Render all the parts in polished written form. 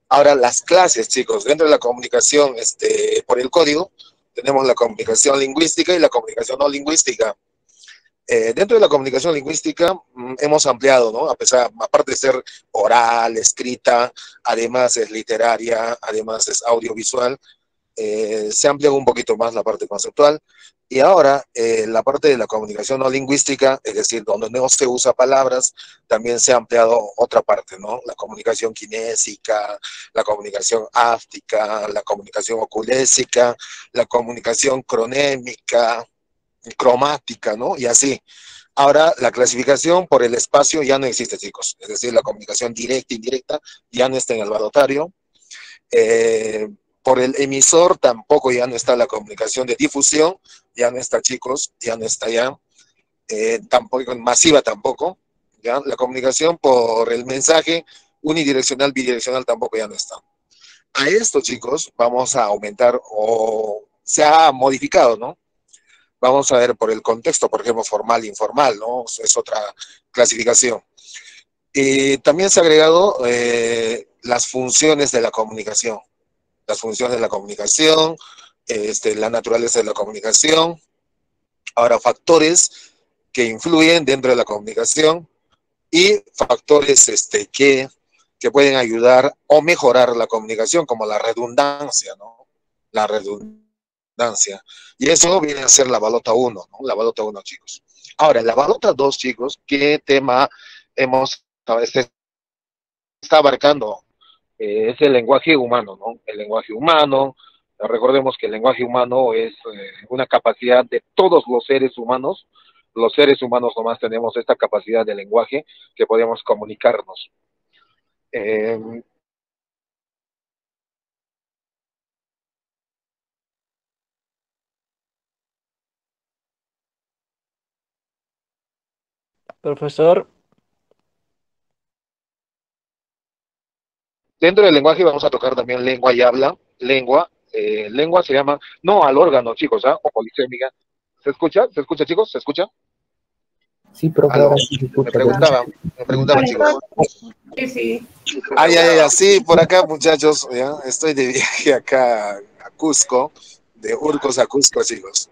Ahora, las clases, chicos, dentro de la comunicación por el código, tenemos la comunicación lingüística y la comunicación no lingüística. Dentro de la comunicación lingüística hemos ampliado, ¿no? A pesar, aparte de ser oral, escrita, además es literaria, además es audiovisual, se amplía un poquito más la parte conceptual. Y ahora la parte de la comunicación no lingüística, es decir, donde no se usa palabras, también se ha ampliado otra parte, ¿no? La comunicación kinésica, la comunicación áptica, la comunicación oculésica, la comunicación cronémica, cromática, ¿no? Y así. Ahora, la clasificación por el espacio ya no existe, chicos. Es decir, la comunicación directa e indirecta ya no está en el balotario. Eh, por el emisor tampoco ya no está la comunicación de difusión, ya no está, chicos, ya no está ya. Tampoco, masiva tampoco. ¿Ya? La comunicación por el mensaje unidireccional, bidireccional tampoco ya no está. A esto, chicos, vamos a aumentar o se ha modificado, ¿no? Vamos a ver por el contexto, por ejemplo, formal e informal, ¿no? Es otra clasificación. Y también se ha agregado las funciones de la comunicación, las funciones de la comunicación, la naturaleza de la comunicación, ahora factores que influyen dentro de la comunicación y factores que pueden ayudar o mejorar la comunicación, como la redundancia, ¿no? La redundancia. Y eso viene a ser la balota uno, ¿no? La balota uno, chicos. Ahora, la balota 2, chicos, ¿qué tema hemos, este, está abarcando? Es el lenguaje humano, ¿no? El lenguaje humano, recordemos que el lenguaje humano es una capacidad de todos los seres humanos nomás tenemos esta capacidad de lenguaje que podemos comunicarnos. Eh, Profesor, Dentro del lenguaje vamos a tocar también lengua y habla, lengua se llama, no al órgano, chicos, ¿ah? O polisémica. ¿Se escucha? ¿Se escucha, chicos? ¿Se escucha? Sí, profe, ahora Aló, sí se me escucha, ya. preguntaban, me preguntaban, chicos. Sí, sí. Sí, por acá, muchachos, ya, estoy de viaje acá a Cusco, de Urcos a Cusco, chicos.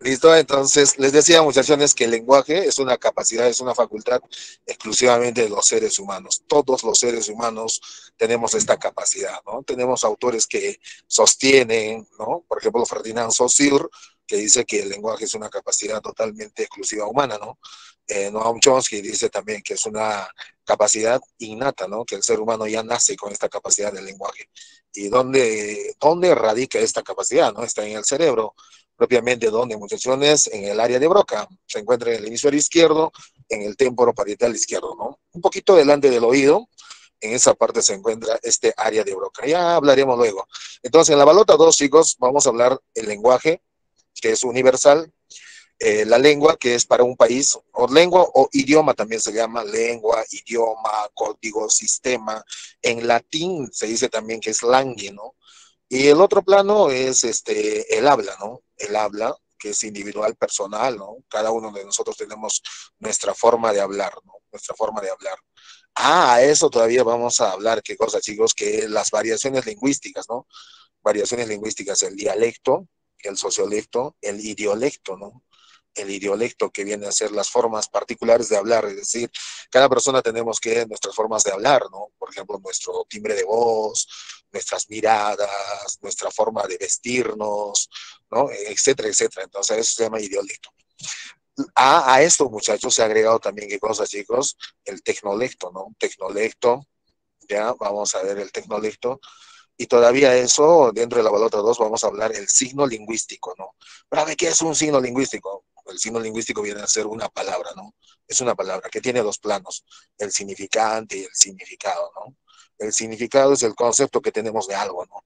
Listo, entonces les decía, muchachones, que el lenguaje es una capacidad, es una facultad exclusivamente de los seres humanos. Todos los seres humanos tenemos esta capacidad, ¿no? Tenemos autores que sostienen, ¿no? Por ejemplo, Ferdinand Saussure, que dice que el lenguaje es una capacidad totalmente exclusiva humana, ¿no? Noam Chomsky dice también que es una capacidad innata, ¿no? Que el ser humano ya nace con esta capacidad del lenguaje. ¿Y dónde radica esta capacidad, no? Está en el cerebro, propiamente donde, muchachones, en el área de Broca, se encuentra en el hemisferio izquierdo, en el temporo parietal izquierdo, ¿no? Un poquito delante del oído, en esa parte se encuentra este área de Broca. Ya hablaremos luego. Entonces, en la balota 2, chicos, vamos a hablar el lenguaje, que es universal, la lengua, que es para un país, o lengua o idioma también se llama, lengua, idioma, código, sistema. En latín se dice también que es langue, ¿no? Y el otro plano es el habla, ¿no? El habla, que es individual, personal, ¿no? Cada uno de nosotros tenemos nuestra forma de hablar, ¿no? Nuestra forma de hablar. A eso todavía vamos a hablar, qué cosa, chicos, que las variaciones lingüísticas, ¿no? Variaciones lingüísticas, el dialecto, el sociolecto, el idiolecto, ¿no? El idiolecto, que viene a ser las formas particulares de hablar, es decir, cada persona tenemos que nuestras formas de hablar, ¿no? Por ejemplo, nuestro timbre de voz, nuestras miradas, nuestra forma de vestirnos, ¿no? Etcétera, etcétera. Entonces, eso se llama idiolecto. A esto, muchachos, se ha agregado también, ¿qué cosa, chicos? El tecnolecto, ¿no? Tecnolecto, ya, vamos a ver el tecnolecto. Y todavía eso, dentro de la balota 2 vamos a hablar el signo lingüístico, ¿no? Pero, ¿qué es un signo lingüístico? El signo lingüístico viene a ser una palabra, ¿no? Es una palabra que tiene dos planos, el significante y el significado, ¿no? El significado es el concepto que tenemos de algo, ¿no?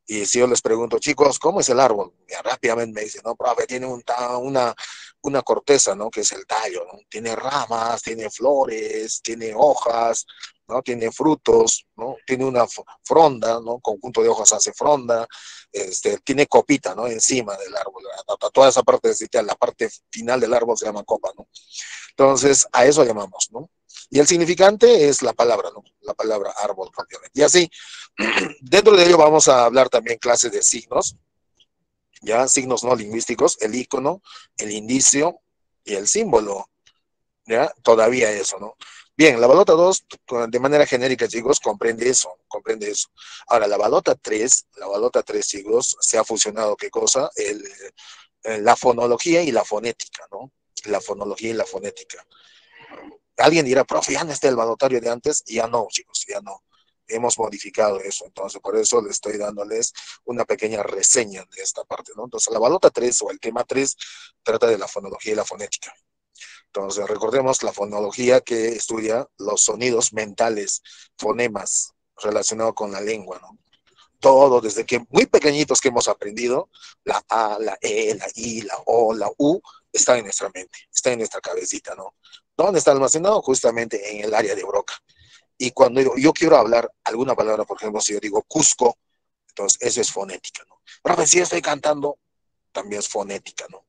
Y si yo les pregunto, chicos, ¿cómo es el árbol? Ya rápidamente me dicen, no, profe, tiene una corteza, ¿no? Que es el tallo, ¿no? Tiene ramas, tiene flores, tiene hojas, ¿no? Tiene frutos, ¿no? Tiene una fronda, ¿no? Conjunto de hojas hace fronda, tiene copita, ¿no? Encima del árbol. Toda esa parte, la parte final del árbol se llama copa, ¿no? Entonces, a eso llamamos, ¿no? Y el significante es la palabra, ¿no? La palabra árbol propiamente. Y así, dentro de ello vamos a hablar también clases de signos, ya signos no lingüísticos, el icono, el indicio y el símbolo, ya todavía eso, ¿no? Bien, la balota 2 de manera genérica, chicos, comprende eso, comprende eso. Ahora, la balota 3 chicos, se ha fusionado, ¿qué cosa? La fonología y la fonética, ¿no? La fonología y la fonética. Alguien dirá, profe, ya no está el balotario de antes, y ya no, chicos, ya no. Hemos modificado eso, entonces por eso le estoy dándoles una pequeña reseña de esta parte, ¿no? Entonces la balota 3 o el tema 3 trata de la fonología y la fonética. Entonces recordemos la fonología que estudia los sonidos mentales, fonemas relacionados con la lengua, ¿no? Todo desde que muy pequeñitos que hemos aprendido, la A, la E, la I, la O, la U, está en nuestra mente, está en nuestra cabecita, ¿no? ¿Dónde está almacenado? Justamente en el área de Broca. Y cuando yo quiero hablar alguna palabra, por ejemplo, si yo digo Cusco, entonces eso es fonética, ¿no? Pero si yo estoy cantando, también es fonética, ¿no?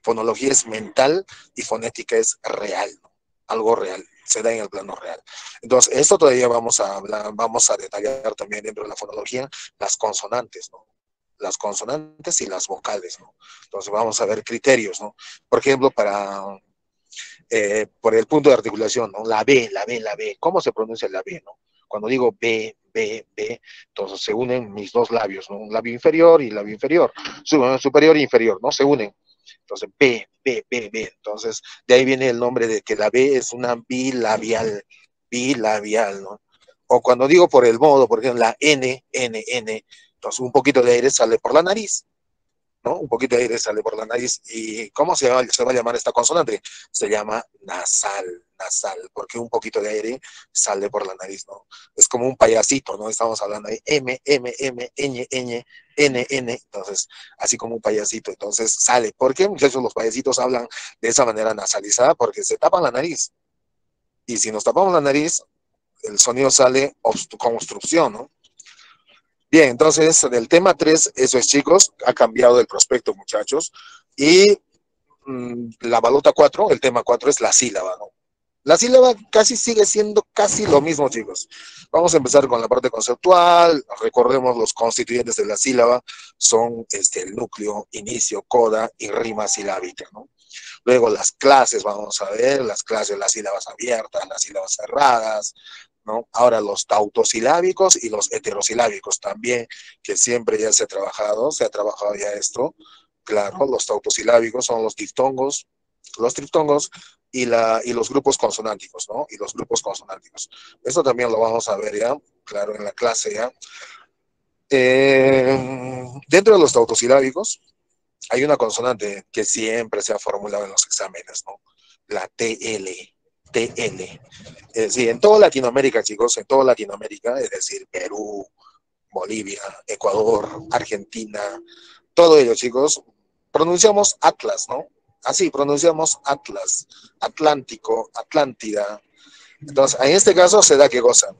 Fonología es mental y fonética es real, ¿no? Algo real, se da en el plano real. Entonces, esto todavía vamos a hablar, vamos a detallar también dentro de la fonología las consonantes, ¿no? Las consonantes y las vocales, ¿no? Entonces, vamos a ver criterios, ¿no? Por ejemplo, por el punto de articulación, ¿no? La B, la B, la B. ¿Cómo se pronuncia la B, no? Cuando digo B, B, B, entonces se unen mis dos labios, ¿no? Un labio inferior y labio inferior, superior e inferior, ¿no? Se unen. Entonces, B, B, B, B. Entonces, de ahí viene el nombre de que la B es una bilabial, bilabial, ¿no? O cuando digo por el modo, por ejemplo, la N, N, N, entonces un poquito de aire sale por la nariz, ¿no? Un poquito de aire sale por la nariz. ¿Y cómo se va a llamar esta consonante? Se llama nasal, nasal, porque un poquito de aire sale por la nariz, ¿no? Es como un payasito, ¿no? Estamos hablando de M, M, M, Ñ, Ñ, N, N, entonces, así como un payasito, entonces sale. ¿Por qué, muchachos, los payasitos hablan de esa manera nasalizada? Porque se tapan la nariz. Y si nos tapamos la nariz, el sonido sale con obstrucción, ¿no? Bien, entonces del tema 3, eso es chicos, ha cambiado el prospecto muchachos, y la balota 4, el tema 4 es la sílaba, ¿no? La sílaba casi sigue siendo casi lo mismo, chicos. Vamos a empezar con la parte conceptual. Recordemos los constituyentes de la sílaba son el núcleo, inicio, coda y rima silábica, ¿no? Luego las clases, vamos a ver, las clases, las sílabas abiertas, las sílabas cerradas, ¿no? Ahora los tautosilábicos y los heterosilábicos también, que siempre ya se ha trabajado ya esto. Claro, los tautosilábicos son los triptongos y los grupos consonánticos, ¿no? Y los grupos consonánticos. Esto también lo vamos a ver ya, claro, en la clase ya. Dentro de los tautosilábicos hay una consonante que siempre se ha formulado en los exámenes, ¿no? La TL, TL. Es decir, en toda Latinoamérica, chicos, en toda Latinoamérica, es decir, Perú, Bolivia, Ecuador, Argentina, todo ello, chicos, pronunciamos Atlas, ¿no? Así, pronunciamos Atlas, Atlántico, Atlántida. Entonces, en este caso se da que goza.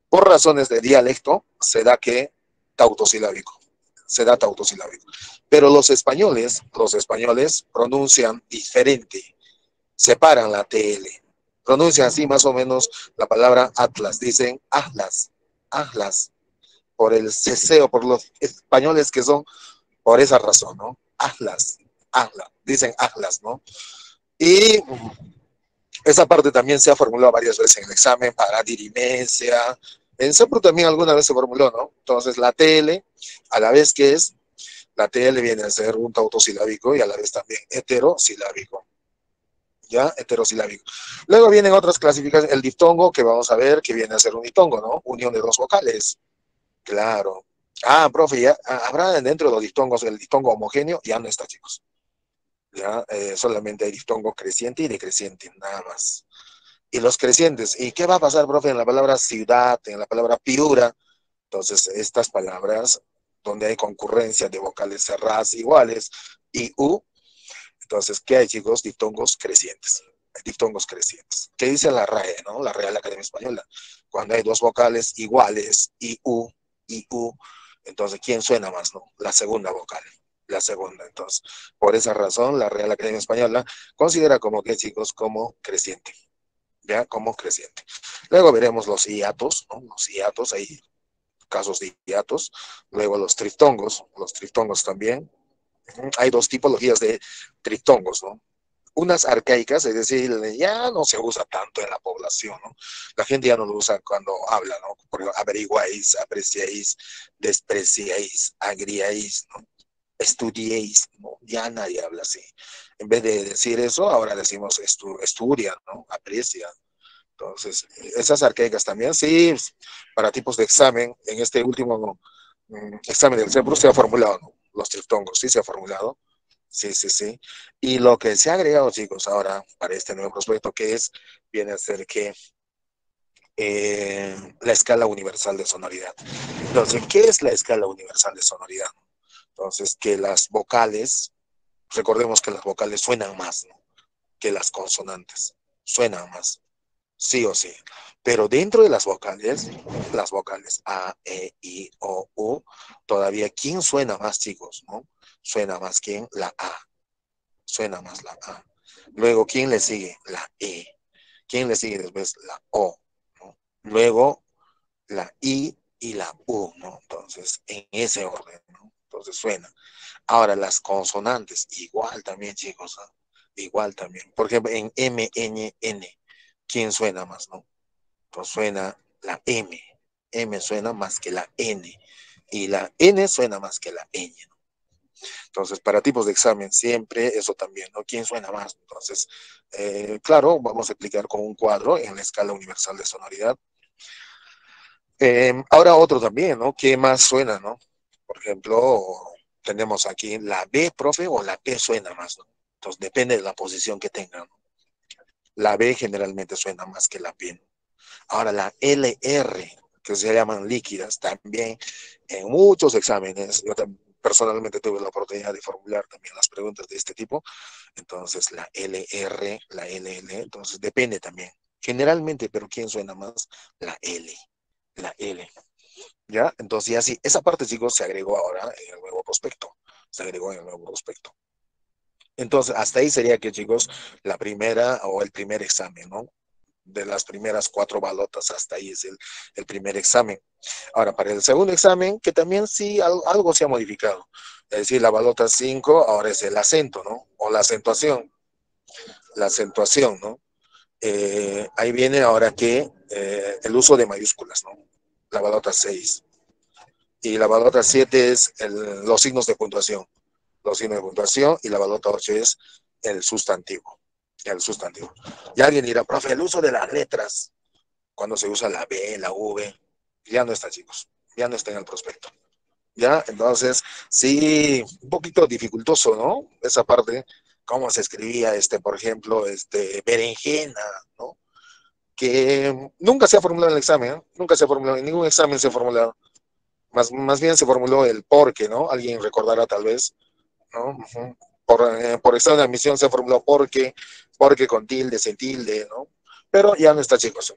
Por razones de dialecto, se da que tautosilábico. Se da tautosilábico. Pero los españoles pronuncian diferente, separan la TL, pronuncian así más o menos la palabra Atlas, dicen Atlas, Atlas, por el ceseo, por los españoles que son, por esa razón, ¿no? Atlas, Atlas, dicen Atlas, ¿no? Y esa parte también se ha formulado varias veces en el examen para dirimencia. En CEPRU también alguna vez se formuló, ¿no? Entonces la TL, a la vez que es, la TL viene a ser un tautosilábico y a la vez también heterosilábico. ¿Ya? Heterosilábico. Luego vienen otras clasificaciones, el diftongo, que vamos a ver, que viene a ser un diftongo, ¿no? Unión de dos vocales. Claro. Ah, profe, ya habrá dentro de los diftongos el diftongo homogéneo, ya no está, chicos. Ya, solamente hay diftongo creciente y decreciente, nada más. Y los crecientes, ¿y qué va a pasar, profe, en la palabra ciudad, en la palabra piura? Entonces, estas palabras donde hay concurrencia de vocales cerradas iguales y U, entonces, ¿qué hay, chicos? Diptongos crecientes. Hay diptongos crecientes. ¿Qué dice la RAE, no? La Real Academia Española. Cuando hay dos vocales iguales, I, U, entonces, ¿quién suena más, no? La segunda vocal. La segunda. Entonces, por esa razón, la Real Academia Española considera como que, chicos, como creciente. ya como creciente. Luego veremos los hiatos, ¿no? Los hiatos, hay casos de hiatos. Luego los triftongos también. Hay dos tipologías de triftongos, ¿no? Unas arcaicas, es decir, ya no se usa tanto en la población, ¿no? La gente ya no lo usa cuando habla, ¿no? Por ejemplo, averiguáis, apreciáis, despreciáis, agriáis, ¿no? Estudiéis, ¿no? Ya nadie habla así. En vez de decir eso, ahora decimos estudia, ¿no? Aprecia. Entonces, esas arcaicas también, sí, para tipos de examen, en este último examen del CEPRUS se ha formulado, ¿no? Los triftongos, sí se ha formulado. Sí, sí, sí. Y lo que se ha agregado, chicos, ahora para este nuevo prospecto, que es, viene a ser que la escala universal de sonoridad. Entonces, ¿qué es la escala universal de sonoridad? Entonces, que las vocales, recordemos que las vocales suenan más, ¿no? Que las consonantes, suenan más, sí o sí. Pero dentro de las vocales A, E, I, O, U, todavía, ¿quién suena más, chicos? ¿No? Suena más quién, la A, suena más la A. Luego, ¿quién le sigue? La E. ¿Quién le sigue después? La O, ¿no? Luego, la I y la U, ¿no? Entonces, en ese orden, ¿no? Entonces suena. Ahora, las consonantes, igual también, chicos, ¿no? Igual también. Por ejemplo, en M, N, N, ¿quién suena más, no? Entonces suena la M. M suena más que la N. Y la N suena más que la Ñ, ¿no? Entonces, para tipos de examen, siempre eso también, ¿no? ¿Quién suena más? Entonces, claro, vamos a explicar con un cuadro en la escala universal de sonoridad. Ahora otro también, ¿no? ¿Qué más suena, no? Por ejemplo, tenemos aquí la B, profe, o la P suena más, ¿no? Entonces, depende de la posición que tengan, ¿no? La B generalmente suena más que la P, ¿no? Ahora, la LR, que se llaman líquidas, también en muchos exámenes, yo personalmente tuve la oportunidad de formular también las preguntas de este tipo. Entonces, la LR, la LL, entonces depende también. Generalmente, pero ¿quién suena más? La L, la L. ¿Ya? Entonces, ya sí, esa parte, chicos, se agregó ahora en el nuevo prospecto. Se agregó en el nuevo prospecto. Entonces, hasta ahí sería que, chicos, la primera o el primer examen, ¿no? De las primeras 4 balotas, hasta ahí es el primer examen. Ahora, para el segundo examen, que también sí algo se ha modificado. Es decir, la balota 5 ahora es el acento, ¿no? O la acentuación. La acentuación, ¿no? Ahí viene ahora que el uso de mayúsculas, ¿no? La balota 6. Y la balota 7 es los signos de puntuación. Los signos de puntuación. Y la balota 8 es el sustantivo. El sustantivo. Y alguien dirá, profe, el uso de las letras, cuando se usa la B, la V, ya no está, chicos. Ya no está en el prospecto. ¿Ya? Entonces, sí, un poquito dificultoso, ¿no? Esa parte, cómo se escribía, por ejemplo, berenjena, ¿no? Que nunca se ha formulado en el examen, ¿eh? Nunca se ha formulado, en ningún examen se ha formulado. Más bien se formuló el porque, ¿no? Alguien recordará tal vez, ¿no? Uh-huh. Por examen de admisión se formuló porque con tilde, sin tilde, ¿no? Pero ya no está, chicos.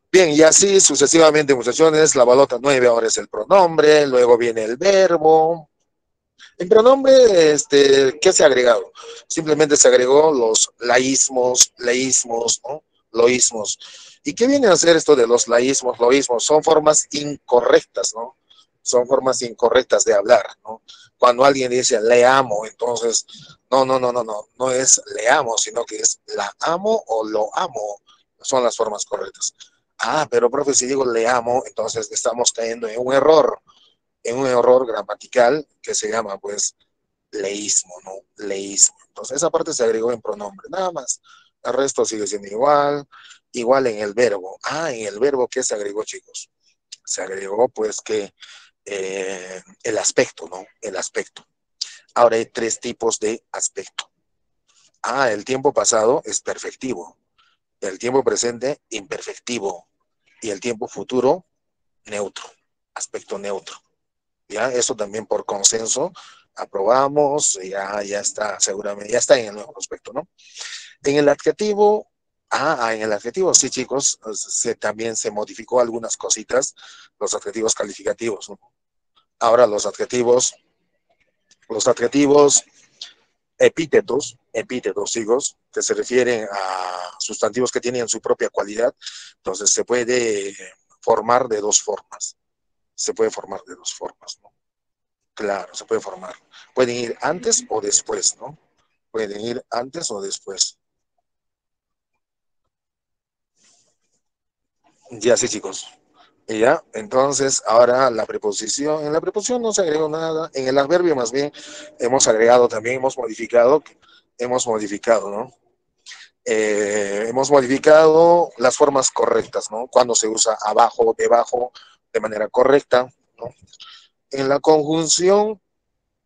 Bien, y así sucesivamente, muchachones, la balota 9 ahora es el pronombre, luego viene el verbo. El pronombre, ¿qué se ha agregado? Simplemente se agregó los laísmos, leísmos, ¿no? Loísmos. ¿Y qué viene a hacer esto de los laísmos, loísmos? Son formas incorrectas, ¿no? Son formas incorrectas de hablar, ¿no? Cuando alguien dice le amo, entonces, no es le amo, sino que es la amo o lo amo. Son las formas correctas. Ah, pero profe, si digo le amo, entonces estamos cayendo en un error gramatical que se llama, pues, leísmo, ¿no? Leísmo. Entonces, esa parte se agregó en pronombre, nada más. El resto sigue siendo igual, igual en el verbo. Ah, en el verbo, ¿qué se agregó, chicos? Se agregó, pues, que el aspecto, ¿no? El aspecto. Ahora hay 3 tipos de aspecto. Ah, el tiempo pasado es perfectivo, el tiempo presente imperfectivo y el tiempo futuro neutro, aspecto neutro. Ya, eso también por consenso aprobamos, ya está, seguramente, ya está en el nuevo prospecto, ¿no? En el adjetivo, en el adjetivo, sí, chicos, también se modificó algunas cositas, los adjetivos calificativos, ¿no? Ahora los adjetivos epítetos, hijos, que se refieren a sustantivos que tienen su propia cualidad. Entonces se puede formar de dos formas. Se puede formar de dos formas, ¿no? Claro, se puede formar. Pueden ir antes o después, ¿no? Pueden ir antes o después. Ya sí, chicos. Y ya, entonces, ahora la preposición. En la preposición no se agregó nada. En el adverbio, más bien, hemos agregado también, hemos modificado, ¿no? Hemos modificado las formas correctas, ¿no? Cuando se usa abajo, debajo, de manera correcta, ¿no? En la conjunción,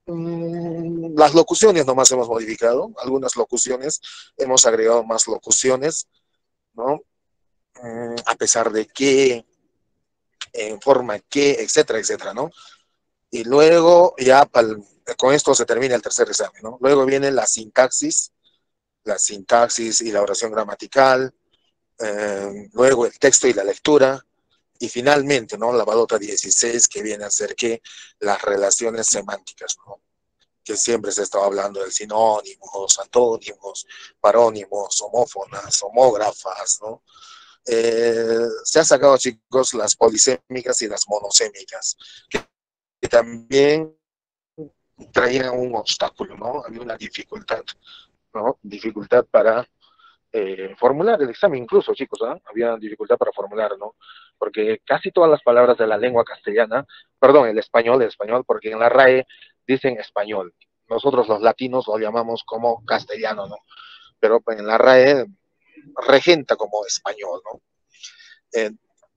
las locuciones nomás hemos modificado, algunas locuciones, hemos agregado más locuciones, ¿no? A pesar de que, en forma que, etcétera, etcétera, ¿no? Y luego ya con esto se termina el tercer examen, ¿no? Luego viene la sintaxis y la oración gramatical, luego el texto y la lectura, y finalmente, ¿no? La balota 16, que viene a ser que las relaciones semánticas, ¿no? Que siempre se estaba hablando de sinónimos, antónimos, parónimos, homófonas, homógrafas, ¿no? Se han sacado, chicos, las polisémicas y las monosémicas, que también traían un obstáculo, ¿no? Había una dificultad, ¿no? Dificultad para formular el examen, incluso, chicos, ¿eh? Había dificultad para formular, ¿no? Porque casi todas las palabras de la lengua castellana, perdón, el español, porque en la RAE dicen español. Nosotros los latinos lo llamamos como castellano, ¿no? Pero en la RAE regenta como español, ¿no? Eh,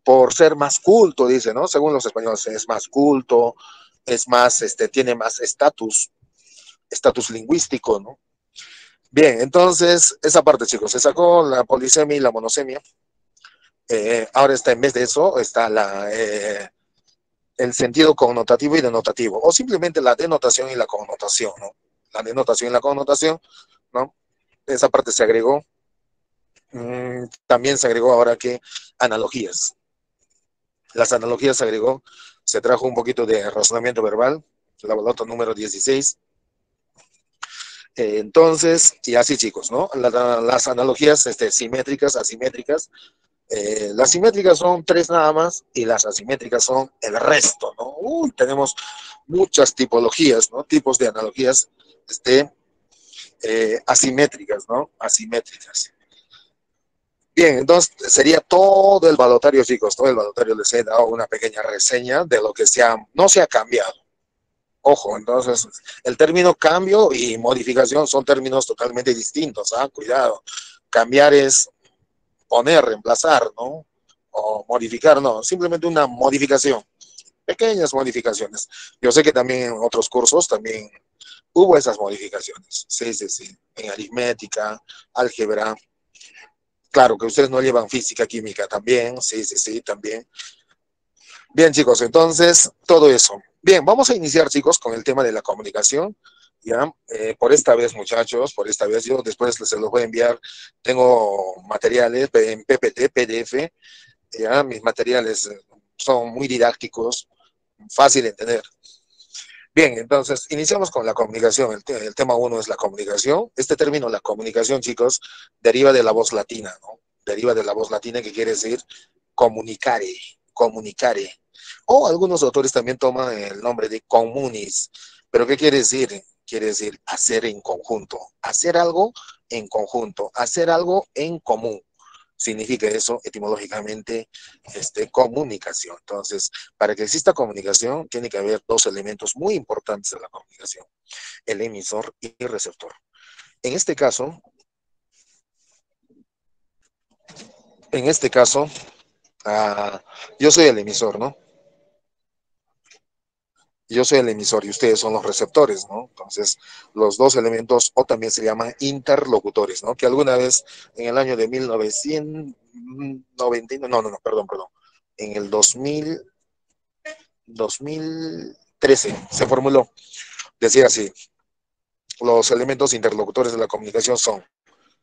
por ser más culto, dice, ¿no? Según los españoles, es más culto, es más, tiene más estatus lingüístico, ¿no? Bien, entonces, esa parte, chicos, se sacó la polisemia y la monosemia. Ahora está, en vez de eso, está el sentido connotativo y denotativo, o simplemente la denotación y la connotación, ¿no? La denotación y la connotación, ¿no? Esa parte se agregó. También se agregó ahora que analogías. Las analogías se agregó, se trajo un poquito de razonamiento verbal, la balota número 16. Entonces, y así, chicos, ¿no? Las analogías simétricas, asimétricas. Las simétricas son tres nada más y las asimétricas son el resto, ¿no? Tenemos muchas tipologías, ¿no? Tipos de analogías asimétricas, ¿no? Asimétricas. Bien, entonces sería todo el balotario, chicos, todo el balotario. Les he dado una pequeña reseña de lo que no se ha cambiado. Ojo, entonces el término cambio y modificación son términos totalmente distintos, ¿ah? Cuidado. Cambiar es poner, reemplazar, ¿no? O modificar, no, simplemente una modificación, pequeñas modificaciones. Yo sé que también en otros cursos también hubo esas modificaciones, sí, sí, sí, en aritmética, álgebra, claro que ustedes no llevan física, química también, sí, sí, sí, también. Bien, chicos, entonces, todo eso. Bien, vamos a iniciar, chicos, con el tema de la comunicación. Ya, por esta vez, muchachos, por esta vez yo después se los voy a enviar. Tengo materiales en PPT, PDF. Ya, mis materiales son muy didácticos, fácil de entender. Bien, entonces iniciamos con la comunicación. El tema uno es la comunicación. Este término, la comunicación, chicos, deriva de la voz latina, ¿no? Deriva de la voz latina que quiere decir comunicare, comunicare. O algunos autores también toman el nombre de communis. ¿Pero qué quiere decir? Quiere decir hacer en conjunto, hacer algo en conjunto, hacer algo en común. Significa eso etimológicamente comunicación. Entonces, para que exista comunicación, tiene que haber dos elementos muy importantes de la comunicación, el emisor y el receptor. En este caso, en este caso, yo soy el emisor, ¿no? Yo soy el emisor y ustedes son los receptores, ¿no? Entonces, los dos elementos, o también se llaman interlocutores, ¿no? Que alguna vez en el año de 1990, perdón, en el 2013 se formuló, decía así, los elementos interlocutores de la comunicación son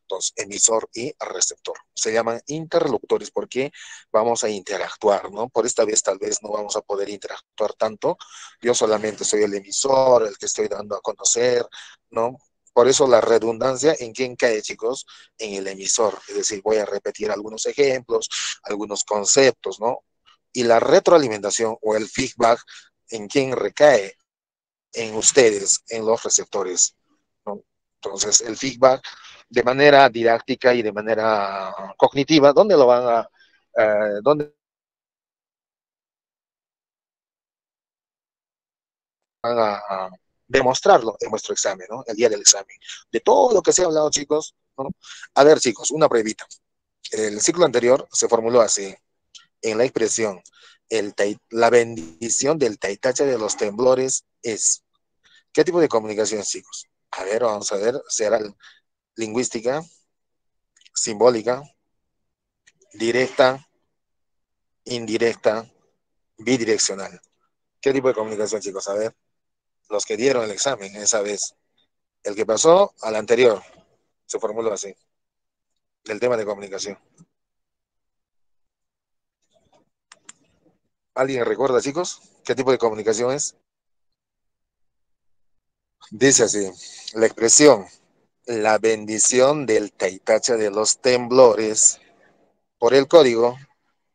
dos, emisor y receptor. Se llaman interlocutores porque vamos a interactuar, ¿no? Por esta vez tal vez no vamos a poder interactuar tanto. Yo solamente soy el emisor, el que estoy dando a conocer, ¿no? Por eso la redundancia, ¿en quién cae, chicos? En el emisor. Es decir, voy a repetir algunos ejemplos, algunos conceptos, ¿no? Y la retroalimentación o el feedback, ¿en quién recae? En ustedes, en los receptores, ¿no? Entonces, el feedback de manera didáctica y de manera cognitiva, ¿dónde lo van a, dónde van a demostrarlo en vuestro examen, ¿no? El día del examen. De todo lo que se ha hablado, chicos, ¿no? A ver, chicos, una pruebita. El ciclo anterior se formuló así, en la expresión, la bendición del taitacha de los temblores es. ¿Qué tipo de comunicación, chicos? A ver, vamos a ver, será lingüística, simbólica, directa, indirecta, bidireccional. ¿Qué tipo de comunicación, chicos? A ver, los que dieron el examen esa vez. El que pasó al anterior, se formuló así, del tema de comunicación. ¿Alguien recuerda, chicos? ¿Qué tipo de comunicación es? Dice así, la expresión, la bendición del taitacha de los temblores por el código,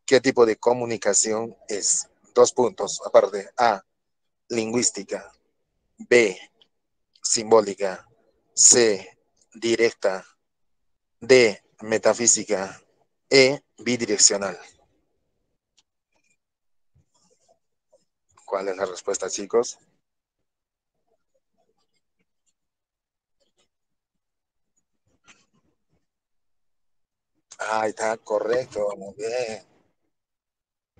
¿qué tipo de comunicación es? Dos puntos, aparte. A, lingüística. B, simbólica. C, directa. D, metafísica. E, bidireccional. ¿Cuál es la respuesta, chicos? Ah, está correcto. Muy bien.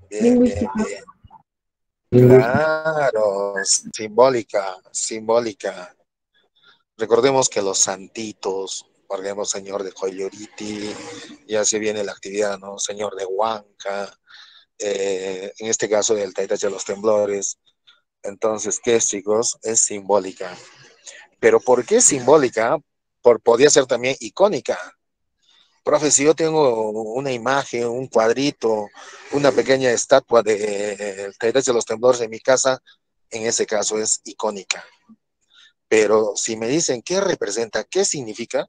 Bien, bien, Lingüística. bien. Lingüística. Claro, simbólica, simbólica. Recordemos que los santitos, por ejemplo, señor de Coyoliti, ya se viene la actividad, ¿no? Señor de Huanca, en este caso del Taitacha de los Temblores. Entonces, ¿qué es, chicos? Es simbólica. Pero ¿por qué simbólica? Podría ser también icónica. Profe, si yo tengo una imagen, un cuadrito, una pequeña estatua de Taitacha de los Temblores en mi casa, en ese caso es icónica. Pero si me dicen qué representa, qué significa,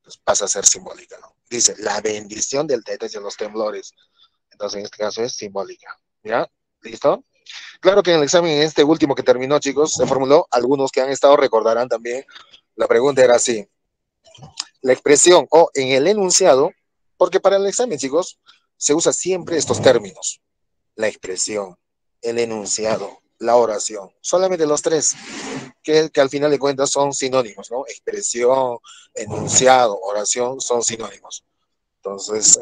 pues pasa a ser simbólica, ¿no? Dice, la bendición del Taitacha de los Temblores. Entonces, en este caso es simbólica. ¿Ya? ¿Listo? Claro que en el examen en este último que terminó, chicos, se formuló, algunos que han estado recordarán también, la pregunta era así, la expresión o en el enunciado, porque para el examen, chicos, se usa siempre estos términos, la expresión, el enunciado, la oración, solamente los tres, que al final de cuentas son sinónimos, ¿no? Expresión, enunciado, oración, son sinónimos. Entonces,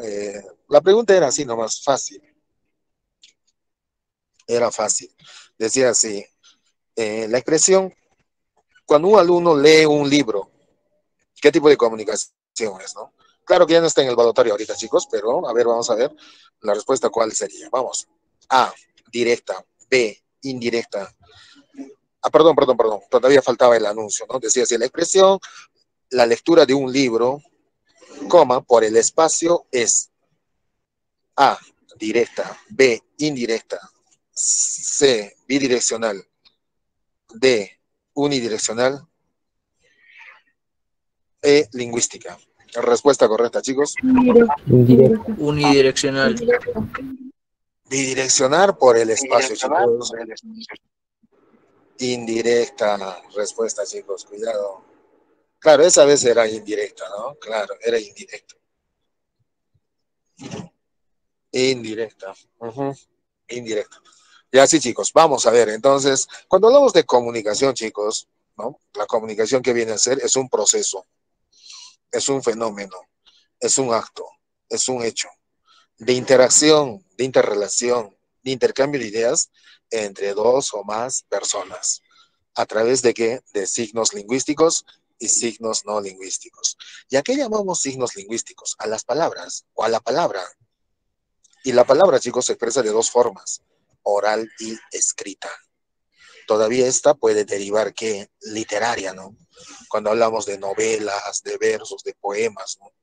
la pregunta era así nomás, fácil, era fácil. Decía así, la expresión, cuando un alumno lee un libro, ¿qué tipo de comunicación es, no? Claro que ya no está en el evaluatorio ahorita, chicos, pero a ver, vamos a ver la respuesta cuál sería. Vamos. A, directa. B, indirecta. Ah, perdón. Todavía faltaba el anuncio, ¿no? Decía así, la expresión, la lectura de un libro, coma, por el espacio es A, directa. B, indirecta. C, bidireccional. D, unidireccional. E, lingüística. Respuesta correcta, chicos. Indirecta. Unidireccional. Bidireccionar por el espacio, chicos. Indirecta respuesta, chicos. Cuidado. Claro, esa vez era indirecta, ¿no? Claro, era indirecta. Indirecta. Ujú, indirecta. Ya sí, chicos, vamos a ver. Entonces, cuando hablamos de comunicación, chicos, ¿no? La comunicación que viene a ser es un proceso, es un fenómeno, es un acto, es un hecho de interacción, de interrelación, de intercambio de ideas entre dos o más personas. ¿A través de qué? De signos lingüísticos y signos no lingüísticos. ¿Y a qué llamamos signos lingüísticos? A las palabras o a la palabra. Y la palabra, chicos, se expresa de dos formas, oral y escrita. Todavía esta puede derivar que literaria, ¿no? Cuando hablamos de novelas, de versos, de poemas, ¿no?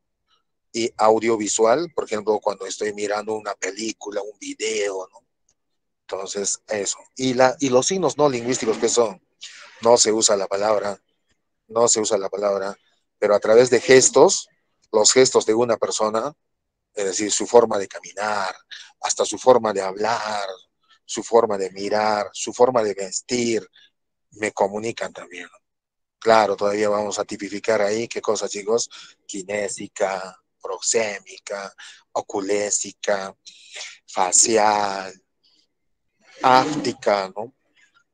Y audiovisual, por ejemplo, cuando estoy mirando una película, un video, ¿no? Entonces, eso. Y los signos no lingüísticos, ¿qué son? No se usa la palabra, no se usa la palabra, pero a través de gestos, los gestos de una persona, es decir, su forma de caminar, hasta su forma de hablar, su forma de mirar, su forma de vestir, me comunican también. Claro, todavía vamos a tipificar ahí qué cosa, chicos, kinésica, proxémica, oculésica, facial, áptica, ¿no?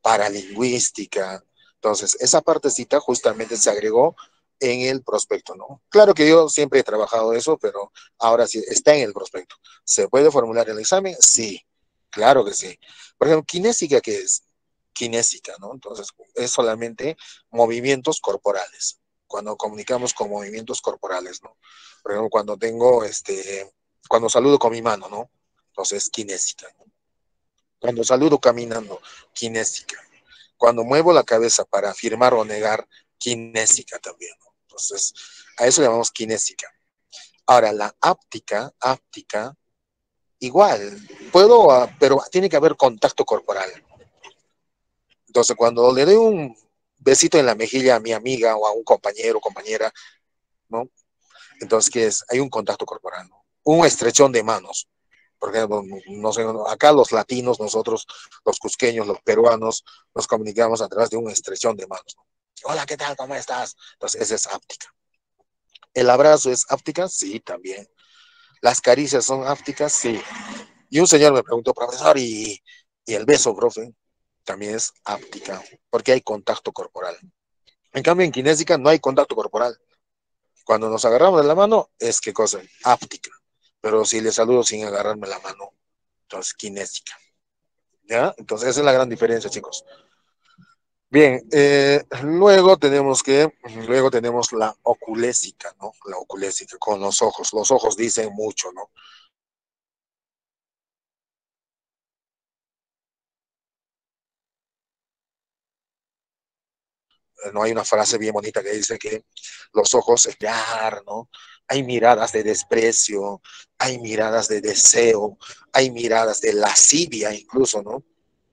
Paralingüística. Entonces, esa partecita justamente se agregó en el prospecto, ¿no? Claro que yo siempre he trabajado eso, pero ahora sí está en el prospecto. ¿Se puede formular el examen? Sí, claro que sí. Por ejemplo, kinésica, ¿qué es? Kinésica, ¿no? Entonces, es solamente movimientos corporales. Cuando comunicamos con movimientos corporales, ¿no? Por ejemplo, cuando saludo con mi mano, ¿no? Entonces, kinésica, ¿no? Cuando saludo caminando, kinésica. Cuando muevo la cabeza para afirmar o negar, kinésica también, ¿no? Entonces, a eso le llamamos kinésica. Ahora, la áptica, igual, pero tiene que haber contacto corporal. Entonces, cuando le doy un besito en la mejilla a mi amiga o a un compañero o compañera, ¿no? Entonces, ¿qué es? Hay un contacto corporal, ¿no? Un estrechón de manos. Por ejemplo, no sé, acá los latinos, nosotros, los cusqueños, los peruanos, nos comunicamos a través de un estrechón de manos, ¿no? Hola, ¿qué tal? ¿Cómo estás? Entonces, esa es áptica. ¿El abrazo es áptica? Sí, también. ¿Las caricias son ápticas? Sí. Y un señor me preguntó, profesor, ¿y el beso, profe? También es áptica, porque hay contacto corporal. En cambio, en kinésica no hay contacto corporal. Cuando nos agarramos de la mano, es qué cosa, áptica. Pero si le saludo sin agarrarme la mano, entonces kinésica. ¿Ya? Entonces esa es la gran diferencia, chicos. Bien, luego tenemos la oculésica, ¿no? La oculésica con los ojos. Los ojos dicen mucho, ¿no? No hay una frase bien bonita que dice que los ojos es mirar, ¿no? Hay miradas de desprecio, hay miradas de deseo, hay miradas de lascivia incluso, ¿no?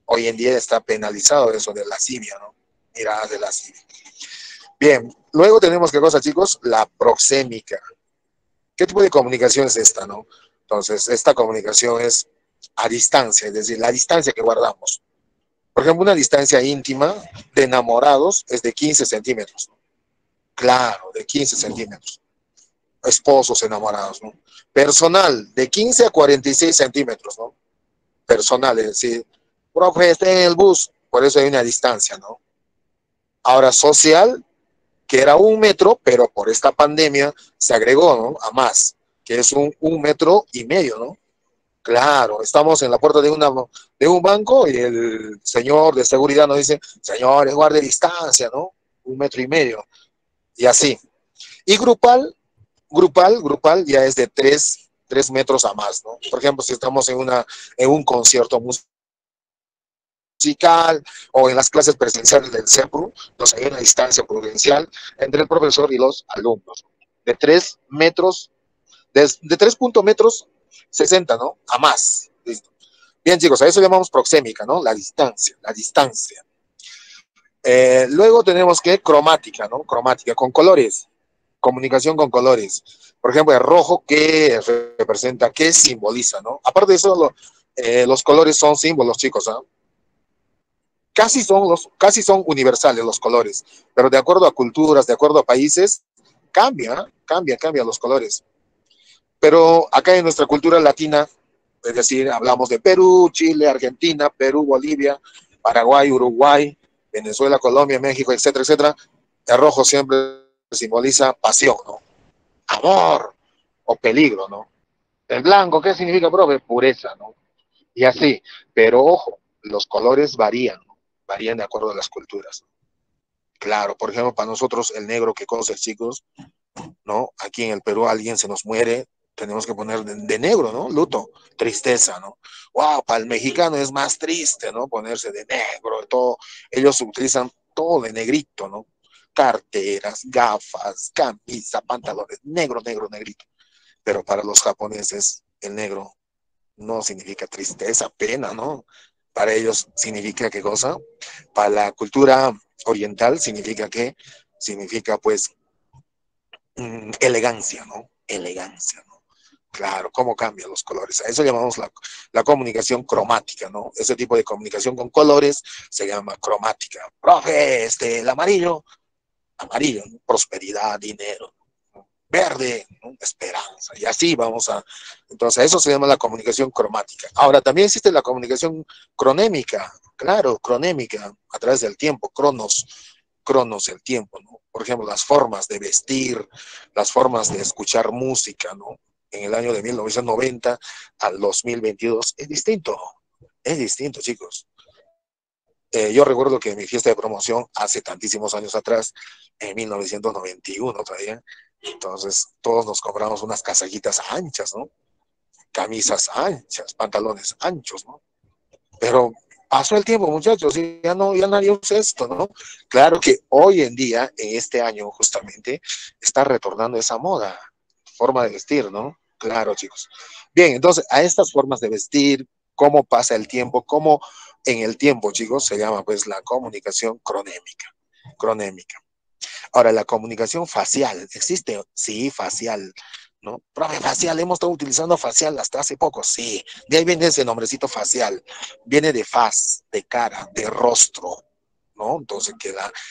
Hoy en día está penalizado eso de lascivia, ¿no? Miradas de lascivia. Bien, luego tenemos, ¿qué cosa, chicos? La proxémica. ¿Qué tipo de comunicación es esta, no? Entonces, esta comunicación es a distancia, es decir, la distancia que guardamos. Por ejemplo, una distancia íntima de enamorados es de 15 centímetros. Claro, de 15 centímetros. Esposos enamorados, ¿no? Personal, de 15 a 46 centímetros, ¿no? Personal, es decir, profe, está en el bus, por eso hay una distancia, ¿no? Ahora, social, que era 1 metro, pero por esta pandemia se agregó, ¿no? A más, que es un metro y medio, ¿no? Claro, estamos en la puerta de un banco y el señor de seguridad nos dice, señores, guarde distancia, ¿no? 1 metro y medio. Y así. Y grupal ya es de 3 metros a más, ¿no? Por ejemplo, si estamos en un concierto musical o en las clases presenciales del CEPRU, nos hay una distancia prudencial entre el profesor y los alumnos. De 3 metros, de 3 metros 60, ¿no? A más. Listo. Bien, chicos, a eso llamamos proxémica, ¿no? La distancia, la distancia. Luego tenemos que cromática, ¿no? Cromática, con colores, comunicación con colores. Por ejemplo, el rojo, ¿qué representa? ¿Qué simboliza, no? Aparte de eso, los colores son símbolos, chicos, ¿ah? Casi son universales los colores, pero de acuerdo a culturas, de acuerdo a países, cambia los colores. Pero acá en nuestra cultura latina, es decir, hablamos de Perú, Chile, Argentina, Perú, Bolivia, Paraguay, Uruguay, Venezuela, Colombia, México, etcétera, etcétera. El rojo siempre simboliza pasión, ¿no? Amor o peligro, ¿no? El blanco, ¿qué significa, profe? Pureza, ¿no? Y así. Pero ojo, los colores varían, ¿no? Varían de acuerdo a las culturas. Claro, por ejemplo, para nosotros el negro, ¿qué cosa, chicos? ¿No? Aquí en el Perú alguien se nos muere, tenemos que poner de negro, ¿no? Luto, tristeza, ¿no? Wow, para el mexicano es más triste, ¿no? Ponerse de negro, todo. Ellos utilizan todo de negrito, ¿no? Carteras, gafas, camisa, pantalones, negro, negro, negrito. Pero para los japoneses, el negro no significa tristeza, pena, ¿no? Para ellos significa qué cosa? Para la cultura oriental significa que significa pues elegancia, ¿no? Elegancia, ¿no? Claro, cómo cambian los colores. A eso llamamos la comunicación cromática, ¿no? Ese tipo de comunicación con colores se llama cromática. Profe, el amarillo, amarillo, ¿no? Prosperidad, dinero. Verde, ¿no? Esperanza. Y así vamos a... Entonces, eso se llama la comunicación cromática. Ahora, también existe la comunicación cronémica. Claro, cronémica, a través del tiempo, cronos el tiempo, ¿no? Por ejemplo, las formas de vestir, las formas de escuchar música, ¿no? En el año de 1990 al 2022 es distinto, chicos. Yo recuerdo que en mi fiesta de promoción hace tantísimos años atrás, en 1991 todavía, entonces todos nos compramos unas casaquitas anchas, ¿no? Camisas anchas, pantalones anchos, ¿no? Pero pasó el tiempo, muchachos, y ya nadie usa esto, ¿no? Claro que hoy en día, en este año justamente, está retornando esa moda, forma de vestir, ¿no? Claro, chicos. Bien, entonces, a estas formas de vestir, cómo pasa el tiempo, cómo en el tiempo, chicos, se llama pues la comunicación cronémica. Cronémica. Ahora, la comunicación facial, ¿existe? Sí, facial, ¿no? Profe, facial, hemos estado utilizando facial hasta hace poco, sí. De ahí viene ese nombrecito facial, viene de faz, de cara, de rostro, ¿no? Entonces,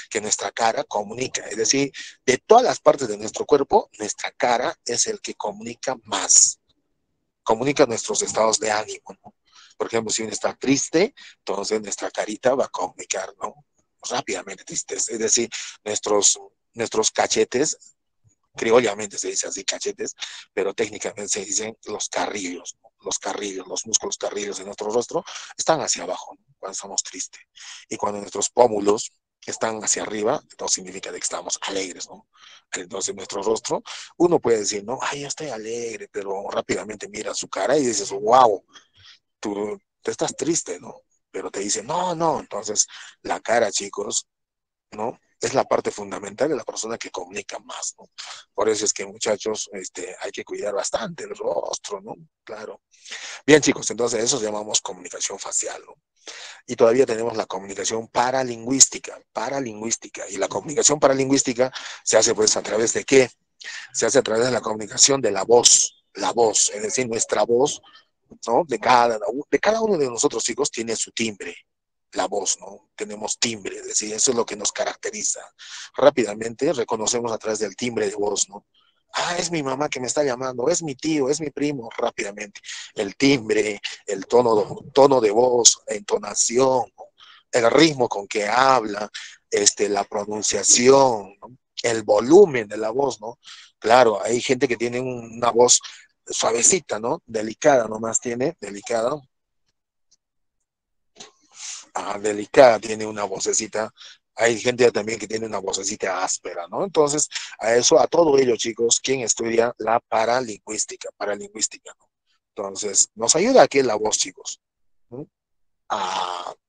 que nuestra cara comunica, es decir, de todas las partes de nuestro cuerpo, nuestra cara es el que comunica más, comunica nuestros estados de ánimo, ¿no? Por ejemplo, si uno está triste, entonces nuestra carita va a comunicar, ¿no? Rápidamente tristes, es decir, nuestros cachetes, criollamente se dice así cachetes, pero técnicamente se dicen los carrillos, ¿no? Los músculos carrillos de nuestro rostro están hacia abajo, ¿no? Cuando estamos tristes. Y cuando nuestros pómulos están hacia arriba, entonces significa que estamos alegres, ¿no? Entonces nuestro rostro, uno puede decir, no, ay, yo estoy alegre, pero rápidamente mira su cara y dices, wow, tú te estás triste, ¿no? Pero te dice, no, no, entonces la cara, chicos, ¿no? Es la parte fundamental de la persona que comunica más, ¿no? Por eso es que, muchachos, hay que cuidar bastante el rostro, ¿no? Claro. Bien, chicos, entonces eso llamamos comunicación facial, ¿no? Y todavía tenemos la comunicación paralingüística. Y la comunicación paralingüística se hace, pues, ¿a través de qué? Se hace a través de la comunicación de la voz, es decir, nuestra voz, ¿no? De cada uno de nosotros, chicos, tiene su timbre, la voz, ¿no? Tenemos timbre, es decir, eso es lo que nos caracteriza. Rápidamente reconocemos a través del timbre de voz, ¿no? Ah, es mi mamá que me está llamando, es mi tío, es mi primo, rápidamente. El timbre, el tono de voz, la entonación, ¿no? El ritmo con que habla, la pronunciación, ¿no? El volumen de la voz, ¿no? Claro, hay gente que tiene una voz suavecita, ¿no? Delicada nomás tiene, delicada, delicada, tiene una vocecita. Hay gente también que tiene una vocecita áspera, ¿no? Entonces, a todo ello, chicos, ¿quién estudia la paralingüística, ¿no? Entonces, nos ayuda aquí la voz, chicos, ¿no?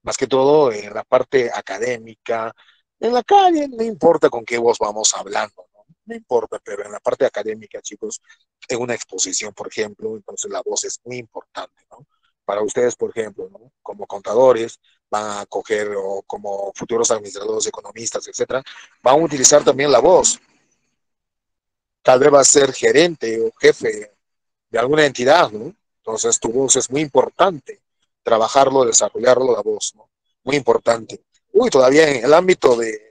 Más que todo en la parte académica, en la calle, no importa con qué voz vamos hablando, ¿no? No importa, pero en la parte académica, chicos, en una exposición, por ejemplo, entonces la voz es muy importante, ¿no? Para ustedes, por ejemplo, ¿no? Como contadores, van a coger, o como futuros administradores, economistas, etcétera, van a utilizar también la voz. Tal vez va a ser gerente o jefe de alguna entidad, ¿no? Entonces tu voz es muy importante, trabajarlo, desarrollarlo, la voz, ¿no? Muy importante. Uy, todavía en el ámbito de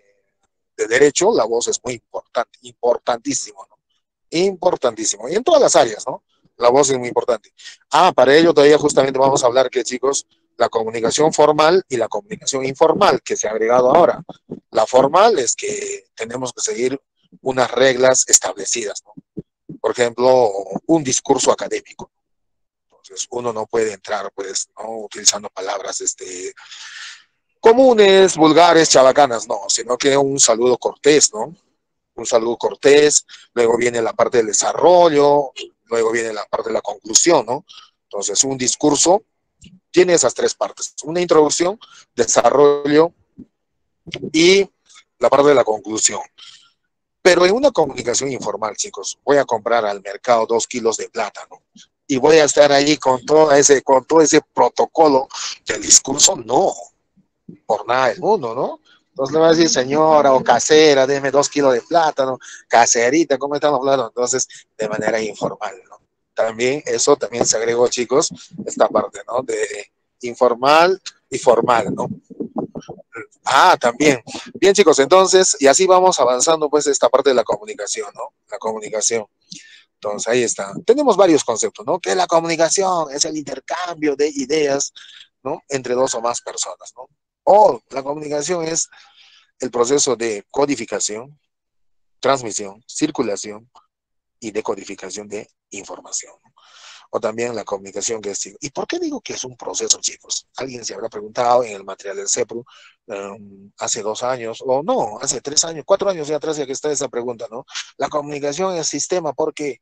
derecho, la voz es muy importante, importantísimo, ¿no? Importantísimo. Y en todas las áreas, ¿no? La voz es muy importante. Para ello todavía justamente vamos a hablar que, chicos, la comunicación formal y la comunicación informal que se ha agregado ahora. La formal es que tenemos que seguir unas reglas establecidas, ¿no? Por ejemplo, un discurso académico. Entonces, uno no puede entrar, pues, ¿no? Utilizando palabras comunes, vulgares, chabacanas, no, sino que un saludo cortés, ¿no? Un saludo cortés, luego viene la parte del desarrollo, luego viene la parte de la conclusión, ¿no? Entonces, un discurso tiene esas tres partes, una introducción, desarrollo y la parte de la conclusión. Pero en una comunicación informal, chicos, voy a comprar al mercado 2 kilos de plátano y voy a estar ahí con todo ese protocolo del discurso, no, por nada del mundo, ¿no? Entonces le va a decir, señora o casera, deme 2 kilos de plátano, caserita, ¿cómo estamos hablando? Entonces, de manera informal, ¿no? También, eso también se agregó, chicos, esta parte, ¿no? De informal y formal, ¿no? Ah, también. Bien, chicos, entonces, y así vamos avanzando, pues, esta parte de la comunicación, ¿no? La comunicación. Entonces, ahí está. Tenemos varios conceptos, ¿no? Que la comunicación es el intercambio de ideas, ¿no? Entre dos o más personas, ¿no? O la comunicación es el proceso de codificación, transmisión, circulación y decodificación de información, ¿no? O también la comunicación que es... ¿Y por qué digo que es un proceso, chicos? Alguien se habrá preguntado en el material del CEPRU hace 2 años, o no, hace 3 años, 4 años ya atrás ya que está esa pregunta, ¿no? La comunicación es sistema porque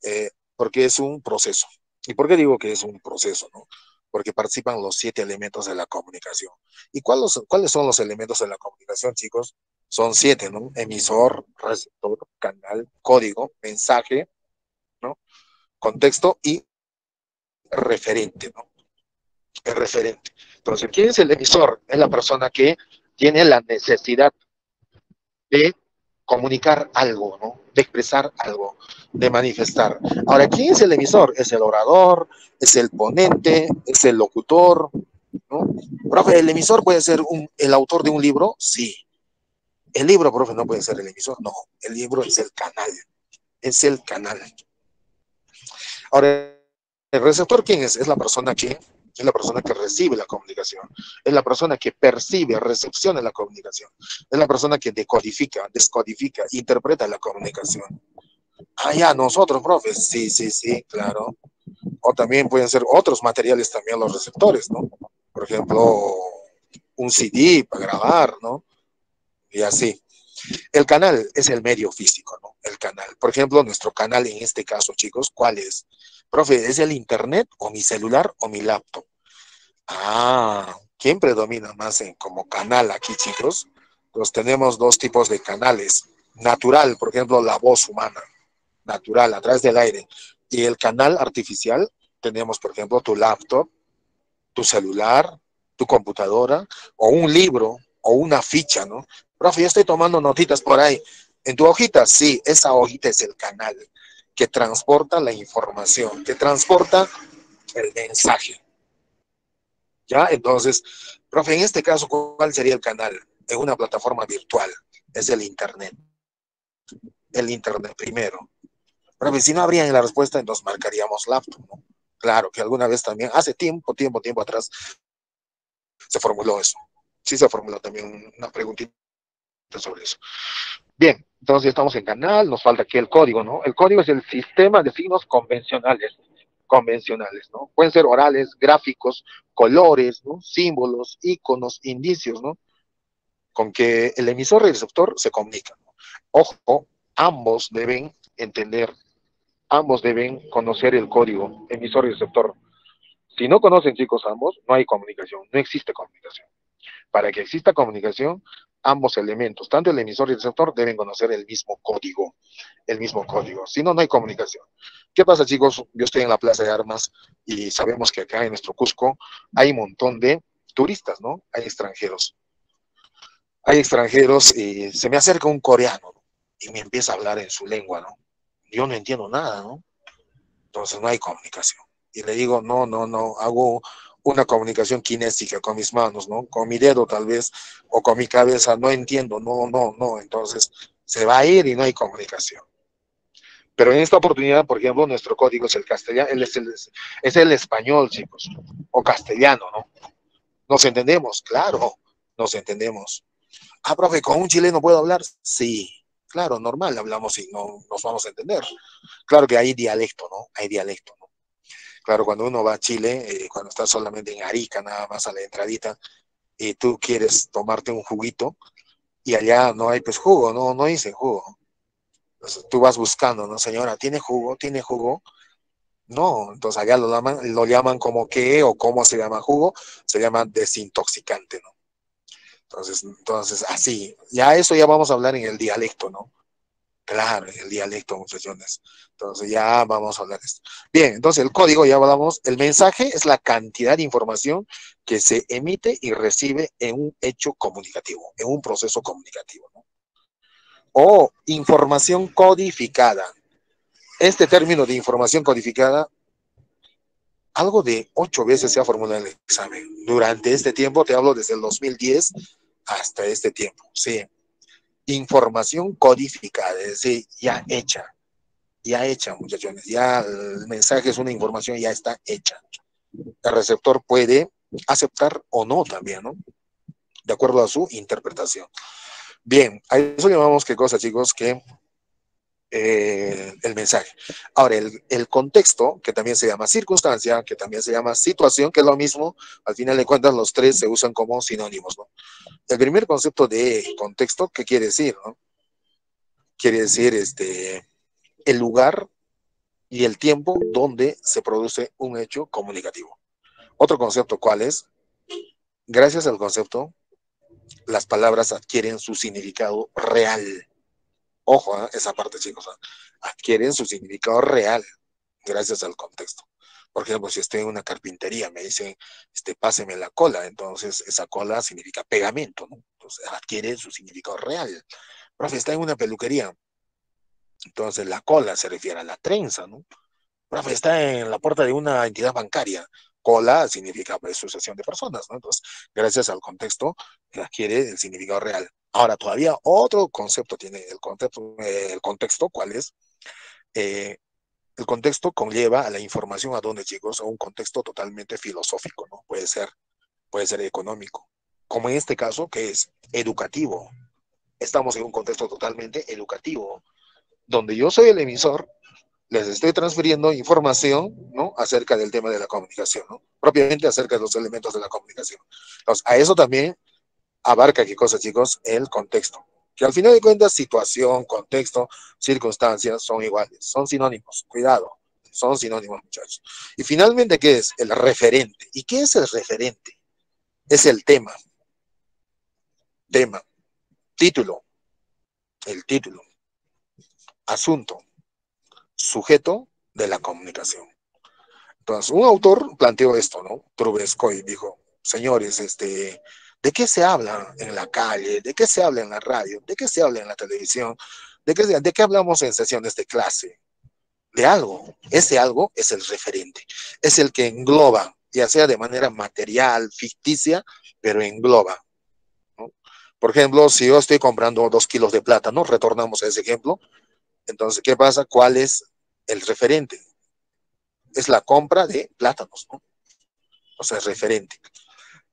es un proceso. ¿Y por qué digo que es un proceso, no? Porque participan los 7 elementos de la comunicación. ¿Y cuáles son los elementos de la comunicación, chicos? Son 7, ¿no? Emisor, receptor, canal, código, mensaje, ¿no? Contexto y referente, ¿no? El referente. Entonces, ¿quién es el emisor? Es la persona que tiene la necesidad de comunicar algo, ¿no? De expresar algo, de manifestar. Ahora, ¿quién es el emisor? Es el orador, es el ponente, es el locutor, ¿no? Profe, ¿el emisor puede ser el autor de un libro? Sí. El libro, profe, no puede ser el emisor, no. El libro es el canal, es el canal. Ahora, el receptor, ¿quién es? Es la persona que recibe la comunicación, es la persona que percibe, recepciona la comunicación, es la persona que decodifica, descodifica, interpreta la comunicación. Ah, ya, nosotros, profes, sí, sí, sí, claro. O también pueden ser otros materiales también los receptores, ¿no? Por ejemplo, un CD para grabar, ¿no? Y así. El canal es el medio físico, ¿no? El canal. Por ejemplo, nuestro canal en este caso, chicos, ¿cuál es? Profe, ¿es el internet o mi celular o mi laptop? Ah, ¿quién predomina más como canal aquí, chicos? Pues tenemos dos tipos de canales. Natural, por ejemplo, la voz humana, natural, a través del aire. Y el canal artificial, tenemos, por ejemplo, tu laptop, tu celular, tu computadora, o un libro, o una ficha, ¿no? Profe, yo estoy tomando notitas por ahí. En tu hojita, sí, esa hojita es el canal que transporta la información, que transporta el mensaje. ¿Ya? Entonces, profe, en este caso, ¿cuál sería el canal? En una plataforma virtual. Es el Internet. El Internet primero. Profe, si no habría la respuesta, entonces marcaríamos laptop, ¿no? Claro, que alguna vez también, hace tiempo atrás, se formuló eso. Sí se formuló también una preguntita sobre eso. Bien, entonces estamos en canal, nos falta aquí el código, ¿no? El código es el sistema de signos convencionales, ¿no? Pueden ser orales, gráficos, colores, ¿no? Símbolos, iconos, indicios, ¿no? Con que el emisor y el receptor se comunican, ¿no? Ojo, ambos deben entender, ambos deben conocer el código, emisor y receptor. Si no conocen, chicos, ambos, no hay comunicación, no existe comunicación. Para que exista comunicación, ambos elementos, tanto el emisor y el receptor, deben conocer el mismo código, el mismo código. Si no, no hay comunicación. ¿Qué pasa, chicos? Yo estoy en la Plaza de Armas y sabemos que acá en nuestro Cusco hay un montón de turistas, ¿no? Hay extranjeros. Hay extranjeros y se me acerca un coreano, ¿no? Y me empieza a hablar en su lengua, ¿no? Yo no entiendo nada, ¿no? Entonces no hay comunicación. Y le digo, no, no, no, hago una comunicación kinésica con mis manos, ¿no? Con mi dedo tal vez, o con mi cabeza, no entiendo, no, no, no. Entonces se va a ir y no hay comunicación. Pero en esta oportunidad, por ejemplo, nuestro código es el castellano, es el español, chicos, o castellano, ¿no? ¿Nos entendemos? Claro, nos entendemos. Ah, profe, ¿con un chileno puedo hablar? Sí, claro, normal, hablamos y no nos vamos a entender. Claro que hay dialecto, ¿no? Hay dialecto, ¿no? Claro, cuando uno va a Chile, cuando estás solamente en Arica, nada más a la entradita, y tú quieres tomarte un juguito, y allá no hay pues jugo, no, no dicen jugo. Entonces, tú vas buscando, ¿no? Señora, ¿tiene jugo? ¿Tiene jugo? No, entonces allá lo llaman como qué o cómo se llama jugo, se llama desintoxicante, ¿no? Entonces así, ya eso ya vamos a hablar en el dialecto, ¿no? Claro, el dialecto, muchachones. Entonces ya vamos a hablar de esto. Bien, entonces el código, ya hablamos, el mensaje es la cantidad de información que se emite y recibe en un hecho comunicativo, en un proceso comunicativo, ¿no? O información codificada. Este término de información codificada, algo de 8 veces se ha formulado en el examen. Durante este tiempo, te hablo desde el 2010 hasta este tiempo, ¿sí? Información codificada, es decir, ya hecha, muchachones, ya el mensaje es una información, ya está hecha. El receptor puede aceptar o no también, ¿no? De acuerdo a su interpretación. Bien, a eso llamamos, ¿qué cosa, chicos? Que el mensaje. Ahora, el contexto, que también se llama circunstancia, que también se llama situación, que es lo mismo, al final de cuentas los tres se usan como sinónimos, ¿no? El primer concepto de contexto, ¿qué quiere decir, no? Quiere decir el lugar y el tiempo donde se produce un hecho comunicativo. Otro concepto, ¿cuál es? Gracias al concepto, las palabras adquieren su significado real. Ojo, esa parte, chicos, adquieren su significado real gracias al contexto. Por ejemplo, si estoy en una carpintería, me dicen, páseme la cola, entonces esa cola significa pegamento, ¿no? Entonces adquiere su significado real. Profe, está en una peluquería, entonces la cola se refiere a la trenza, ¿no? Profe, está en la puerta de una entidad bancaria. Cola significa pues, sucesión de personas, ¿no? Entonces, gracias al contexto, adquiere el significado real. Ahora, todavía otro concepto tiene el contexto, ¿cuál es? Eh, el contexto conlleva a la información a dónde, chicos, a un contexto totalmente filosófico, ¿no? Puede ser económico, como en este caso, que es educativo. Estamos en un contexto totalmente educativo, donde yo soy el emisor, les estoy transfiriendo información, ¿no? Acerca del tema de la comunicación, ¿no? Propiamente acerca de los elementos de la comunicación. Entonces, a eso también abarca, ¿qué cosa, chicos? El contexto. Que al final de cuentas, situación, contexto, circunstancias son iguales, son sinónimos. Cuidado, son sinónimos, muchachos. Y finalmente, ¿qué es? El referente. ¿Y qué es el referente? Es el tema, título, el título, asunto, sujeto de la comunicación. Entonces, un autor planteó esto, ¿no? Trubetskoy dijo, señores, ¿de qué se habla en la calle? ¿De qué se habla en la radio? ¿De qué se habla en la televisión? ¿De qué hablamos en sesiones de clase? De algo. Ese algo es el referente. Es el que engloba, ya sea de manera material, ficticia, pero engloba, ¿no? Por ejemplo, si yo estoy comprando 2 kilos de plátano, retornamos a ese ejemplo, entonces, ¿qué pasa? ¿Cuál es el referente? Es la compra de plátanos, ¿no? O sea, es referente.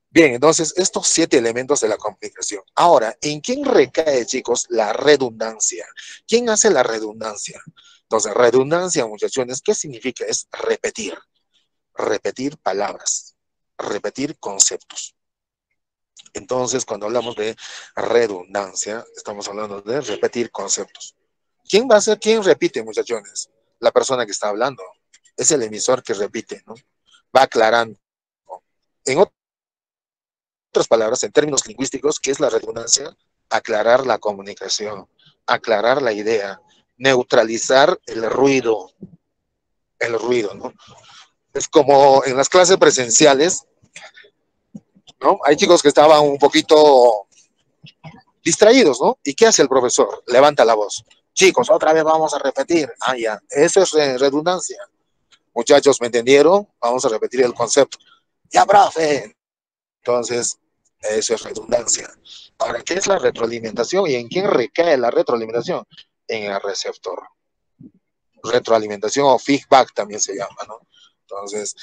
Bien, entonces, estos 7 elementos de la comunicación. Ahora, ¿en quién recae, chicos, la redundancia? ¿Quién hace la redundancia? Entonces, redundancia, muchachones, ¿qué significa? Es repetir palabras, repetir conceptos. Entonces, cuando hablamos de redundancia, estamos hablando de repetir conceptos. ¿Quién va a ser? ¿Quién repite, muchachones? La persona que está hablando. Es el emisor que repite, ¿no? Va aclarando. En otras palabras, en términos lingüísticos, ¿qué es la redundancia? Aclarar la comunicación, aclarar la idea, neutralizar el ruido, ¿no? Es como en las clases presenciales, ¿no? Hay chicos que estaban un poquito distraídos, ¿no? ¿Y qué hace el profesor? Levanta la voz. Chicos, otra vez vamos a repetir. Ah, ya, eso es redundancia. Muchachos, ¿me entendieron? Vamos a repetir el concepto. Ya, profe. Entonces, eso es redundancia. Ahora, ¿qué es la retroalimentación y en quién recae la retroalimentación? En el receptor. Retroalimentación o feedback también se llama, ¿no? Entonces,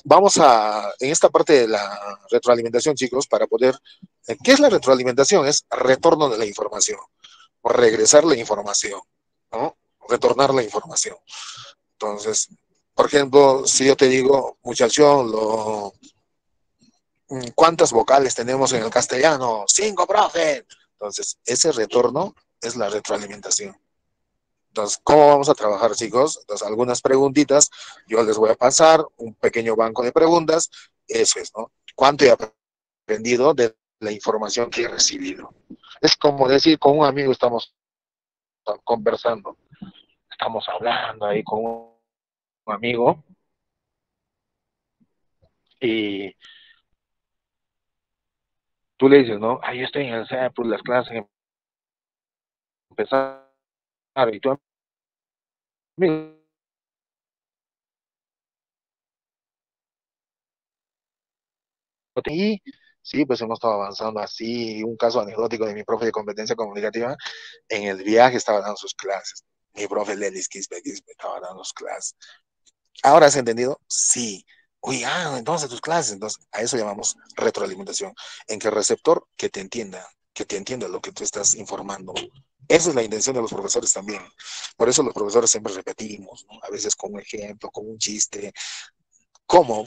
vamos en esta parte de la retroalimentación, chicos, para poder, ¿qué es la retroalimentación? Es retorno de la información, o regresar la información, ¿no? Retornar la información. Entonces, por ejemplo, si yo te digo, muchacho, ¿cuántas vocales tenemos en el castellano? 5, profe. Entonces, ese retorno es la retroalimentación. Entonces, ¿cómo vamos a trabajar, chicos? Entonces, algunas preguntitas, yo les voy a pasar un pequeño banco de preguntas. Eso es, ¿no? ¿Cuánto he aprendido de la información que he recibido? Es como decir, con un amigo estamos conversando, estamos hablando ahí con un amigo y tú le dices, ¿no? Yo estoy en el CEPUL, las clases empezaron y tú, y sí, pues hemos estado avanzando así. Un caso anecdótico de mi profe de competencia comunicativa, en el viaje estaba dando sus clases. Mi profe Lelis Quispe estaba dando sus clases. ¿Ahora has entendido? Sí. Uy, entonces tus clases, entonces a eso llamamos retroalimentación, en que el receptor que te entienda lo que tú estás informando. Esa es la intención de los profesores también. Por eso los profesores siempre repetimos, ¿no? A veces con un ejemplo, con un chiste, cómo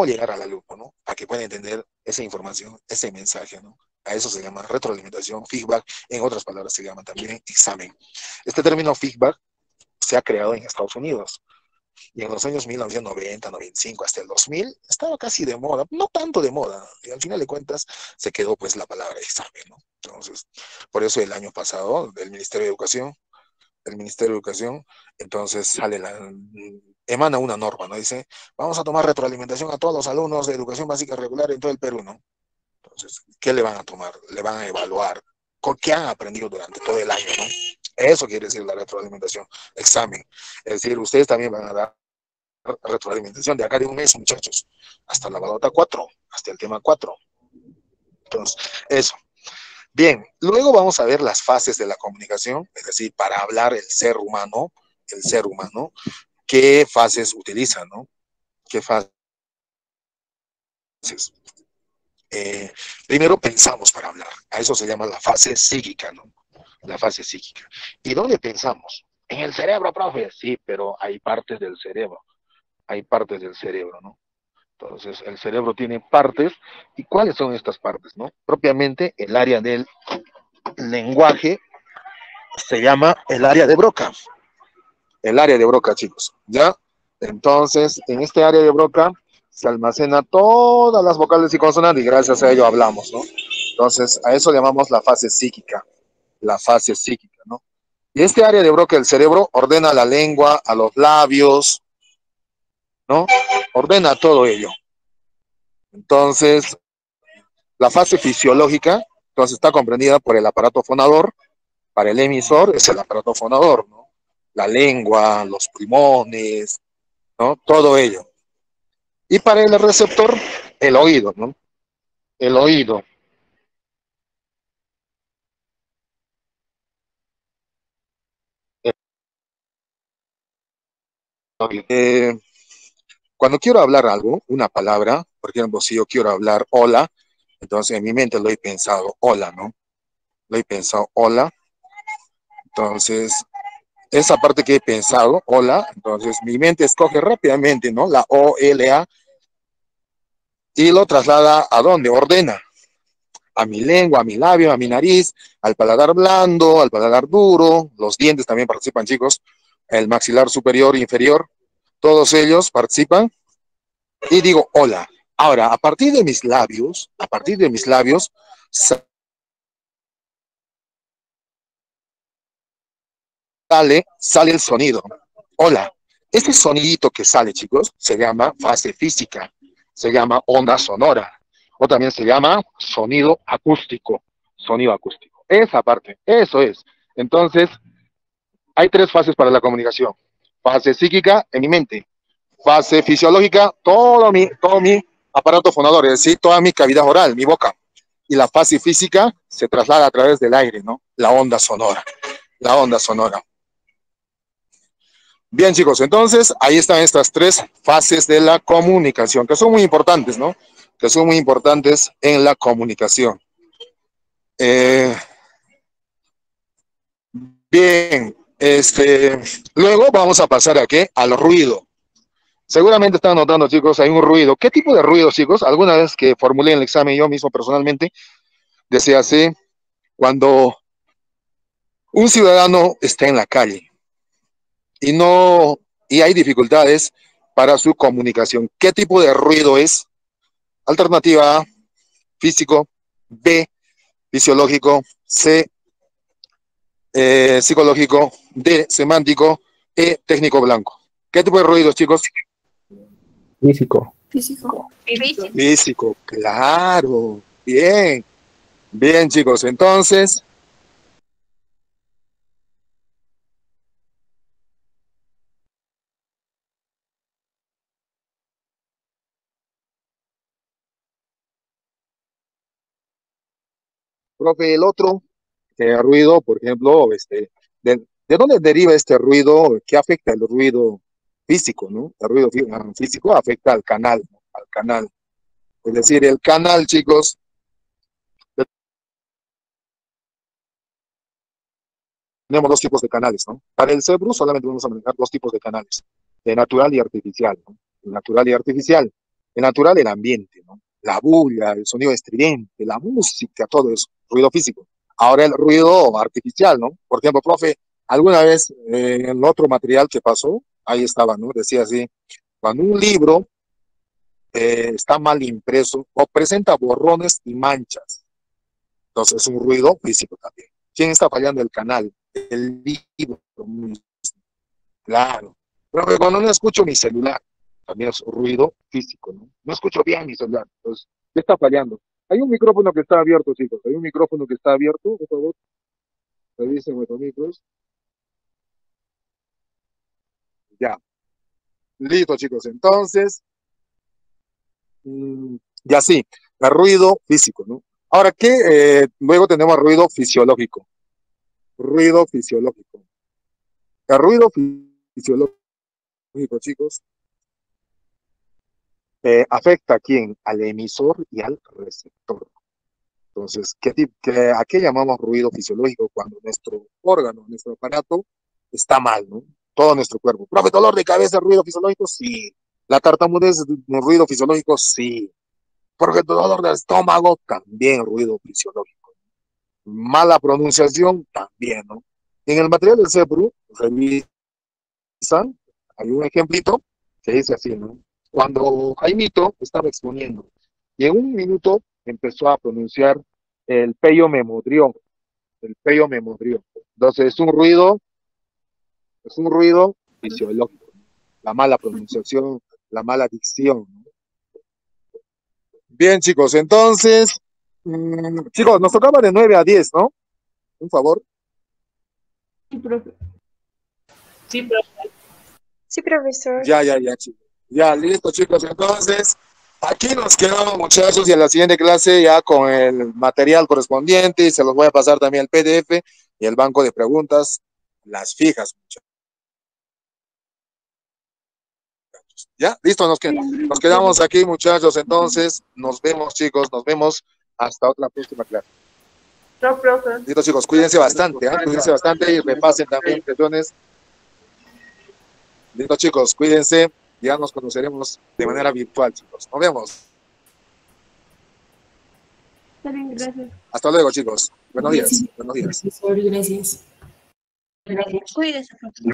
llegar al alumno, ¿no? A que pueda entender esa información, ese mensaje, ¿no? A eso se llama retroalimentación, feedback, en otras palabras se llama también examen. Este término feedback se ha creado en Estados Unidos y en los años 1990, 95 hasta el 2000 estaba casi de moda, no tanto de moda, y al final de cuentas se quedó pues la palabra examen, ¿no? Entonces, por eso el año pasado el Ministerio de Educación, entonces emana una norma, ¿no? Dice, vamos a tomar retroalimentación a todos los alumnos de educación básica regular en todo el Perú, ¿no? Entonces, ¿qué le van a tomar? Le van a evaluar con qué han aprendido durante todo el año, ¿no? Eso quiere decir la retroalimentación, examen. Es decir, ustedes también van a dar retroalimentación de acá de un mes, muchachos, hasta la balota 4, hasta el tema 4. Entonces, eso. Bien, luego vamos a ver las fases de la comunicación, es decir, para hablar el ser humano, qué fases utiliza, ¿no? ¿Qué fases? Eh, Primero pensamos para hablar, a eso se llama la fase psíquica, ¿no? La fase psíquica. ¿Y dónde pensamos? En el cerebro, profe. Sí, pero hay partes del cerebro, ¿no? Entonces, el cerebro tiene partes, ¿y cuáles son estas partes, no? Propiamente, el área del lenguaje se llama el área de Broca, chicos, ¿ya? Entonces, en este área de Broca se almacena todas las vocales y consonantes y gracias a ello hablamos, ¿no? Entonces, a eso llamamos la fase psíquica, ¿no? Y este área de Broca del cerebro ordena la lengua, a los labios, ¿no? Ordena todo ello. Entonces, la fase fisiológica, entonces está comprendida por el aparato fonador. Para el emisor es el aparato fonador, ¿no? La lengua, los pulmones, ¿no? Todo ello. Y para el receptor, el oído, ¿no? El oído. Eh, Cuando quiero hablar algo, una palabra, por ejemplo, si yo quiero hablar hola, entonces en mi mente lo he pensado hola, ¿no? Lo he pensado hola. Entonces, esa parte que he pensado, hola, entonces mi mente escoge rápidamente, ¿no? La O-L-A y lo traslada a dónde, ordena a mi lengua, a mi labio, a mi nariz, al paladar blando, al paladar duro, los dientes también participan, chicos, el maxilar superior e inferior, todos ellos participan y digo hola. Ahora, a partir de mis labios, sale el sonido. Hola. Este sonidito que sale, chicos, se llama fase física, se llama onda sonora, o también se llama sonido acústico, sonido acústico. Esa parte, eso es. Entonces, hay tres fases para la comunicación. Fase psíquica en mi mente, fase fisiológica, todo mi aparato fonador, es decir, toda mi cavidad oral, mi boca. Y la fase física se traslada a través del aire, ¿no? La onda sonora, la onda sonora. Bien, chicos, entonces ahí están estas tres fases de la comunicación, que son muy importantes, ¿no? Que son muy importantes en la comunicación. Eh, Bien, luego vamos a pasar aquí al ruido. Seguramente están notando, chicos, hay un ruido. ¿Qué tipo de ruido, chicos? Alguna vez que formulé en el examen yo mismo personalmente, decía así, cuando un ciudadano está en la calle y no, y hay dificultades para su comunicación, ¿qué tipo de ruido es? Alternativa A, físico, B, fisiológico, C, psicológico, D, semántico, E, técnico blanco. ¿Qué tipo de ruidos, chicos? Físico. Físico. Físico, claro. Bien. Bien, chicos. Entonces, profe, el otro ruido, por ejemplo, ¿de dónde deriva este ruido? ¿Qué afecta el ruido físico, no? El ruido físico afecta al canal, ¿no? Al canal. Es decir, el canal, chicos, tenemos dos tipos de canales, ¿no? Para el cerebro solamente vamos a manejar dos tipos de canales, de natural y artificial, ¿no? El natural y artificial. El natural, el ambiente, ¿no? La bulla, el sonido estridente, la música, todo eso, ruido físico. Ahora el ruido artificial, ¿no? Por ejemplo, profe, alguna vez en el otro material que pasó, ahí estaba, ¿no? Decía así, cuando un libro está mal impreso o presenta borrones y manchas, entonces es un ruido físico también. ¿Quién está fallando el canal? El libro. Claro. Pero cuando no escucho mi celular, también es ruido físico, ¿no? No escucho bien mi celular. Entonces, ¿qué está fallando? Hay un micrófono que está abierto, chicos. Hay un micrófono que está abierto, por favor. Revisen vuestros micros. Ya. Listo, chicos. Entonces, ya sí, el ruido físico, ¿no? Ahora, ¿qué? Luego tenemos ruido fisiológico. Ruido fisiológico. El ruido fisiológico, chicos, afecta a quién? Al emisor y al receptor. Entonces, ¿a qué llamamos ruido fisiológico? Cuando nuestro órgano, nuestro aparato está mal, ¿no? Todo nuestro cuerpo. ¿Profe, dolor de cabeza, ruido fisiológico? Sí. ¿La tartamudez, un ruido fisiológico? Sí. ¿Porque dolor del estómago? También ruido fisiológico. Mala pronunciación, también, ¿no? En el material del CEPRU, revisan, hay un ejemplito que dice así, ¿no? Cuando Jaimito estaba exponiendo y en un minuto empezó a pronunciar el peyo memodrión, el peyo memodrión. Entonces es un ruido fisiológico, ¿no? La mala pronunciación, la mala dicción, ¿no? Bien, chicos, entonces, chicos, nos tocaba de 9 a 10, ¿no? Un favor. Sí, profe. Sí, profesor. Ya, chicos. Ya, listo, chicos. Entonces, aquí nos quedamos, muchachos, y en la siguiente clase ya con el material correspondiente, y se los voy a pasar también el PDF y el banco de preguntas, las fijas, muchachos. Ya, listo, nos quedamos aquí, muchachos. Entonces, nos vemos, chicos, nos vemos hasta otra próxima clase. No, profe. Listo, chicos, cuídense bastante, cuídense bastante y repasen también cuestiones. Listo, chicos, cuídense. Ya nos conoceremos de manera virtual, chicos. Nos vemos. Está bien, gracias. Hasta luego, chicos. Buenos días. Gracias, profesor, gracias. Cuídese, profesor.